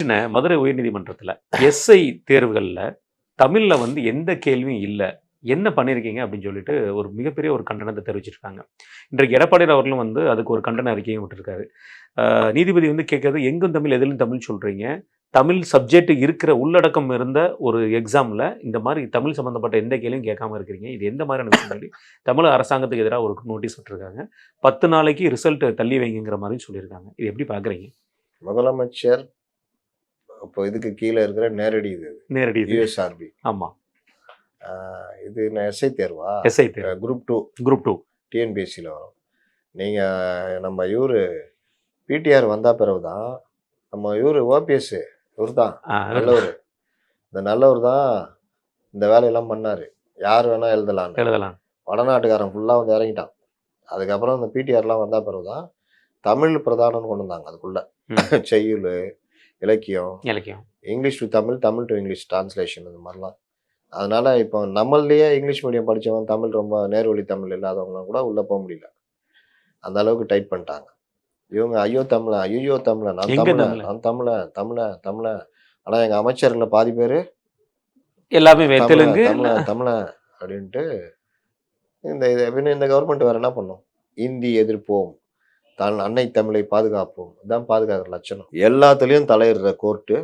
பிரச்சனை மதுரை உயர்நீதிமன்றத்தில் எஸ்ஐ தேர்வுகளில் தமிழில் வந்து எந்த கேள்வியும் இல்லை, என்ன பண்ணியிருக்கீங்க அப்படின்னு சொல்லிட்டு ஒரு மிகப்பெரிய ஒரு கண்டனத்தை தெரிவிச்சிருக்காங்க. இன்றைக்கு எடப்பாடி அவர்களும் வந்து அதுக்கு ஒரு கண்டன அறிக்கையும் விட்டுருக்காரு. நீதிபதி வந்து கேட்கறது எங்கும் தமிழ் எதிலும் தமிழ் சொல்கிறீங்க, தமிழ் சப்ஜெக்ட் இருக்கிற உள்ளடக்கம் இருந்த ஒரு எக்ஸாமில் இந்த மாதிரி தமிழ் சம்மந்தப்பட்ட எந்த கேள்வியும் கேட்காம இருக்கிறீங்க, இது எந்த மாதிரியான விஷயம் சொல்லி தமிழ் அரசாங்கத்துக்கு எதிராக ஒரு நோட்டீஸ் விட்டுருக்காங்க. 10 நாளைக்கு ரிசல்ட் தள்ளி வைங்கிற மாதிரி சொல்லியிருக்காங்க. இது எப்படி பார்க்குறீங்க? முதலமைச்சர் இப்போ இதுக்கு கீழே இருக்கிற நேரடி இது நேரடி யூஎஸ்ஆர்பி. ஆமாம், இது எஸ்ஐ தேர்வா? எஸ்ஐ தேர்வு குரூப் 2 டிஎன்பிஎஸ்சியில் வரும். நீங்கள் நம்ம பிடிஆர் வந்த பிறகு தான் நம்ம ஓபிஎஸ் இவர் தான் நல்லவர். இந்த நல்லவர் தான் இந்த வேலையெல்லாம் பண்ணார். யார் வேணால் எழுதலாம். வடநாட்டுக்காரன் ஃபுல்லாக வந்து இறங்கிட்டான். அதுக்கப்புறம் இந்த பிடிஆர்லாம் வந்த பிறகு தான் தமிழ் பிரதானம்னு கொண்டு வந்தாங்க. அதுக்குள்ள செய்யுள், இலக்கியம், English to Tamil, Tamil to English translation, இந்த மாதிரிலாம். அதனால இப்போ நம்மளையே இங்கிலீஷ் மீடியம் படித்தவன் தமிழ் ரொம்ப நேர்வழி தமிழ் இல்லாதவங்க கூட உள்ளே போக முடியல. அந்த அளவுக்கு டைட் பண்ணிட்டாங்க. இவங்க ஐயோ தமிழன் நான் தமிழன். ஆனால் எங்கள் அமைச்சர்களில் பாதி பேர் எல்லாமே தமிழன் அப்படின்ட்டு இந்த கவர்மெண்ட் வேற என்ன பண்ணும்? இந்தி எதிர்ப்போம், அன்னை தமிழை பாதுகாப்போம், இதான் பாதுகாக்கிற லட்சணம். எல்லாத்துலேயும் தலையிடுற கோர்ட்டு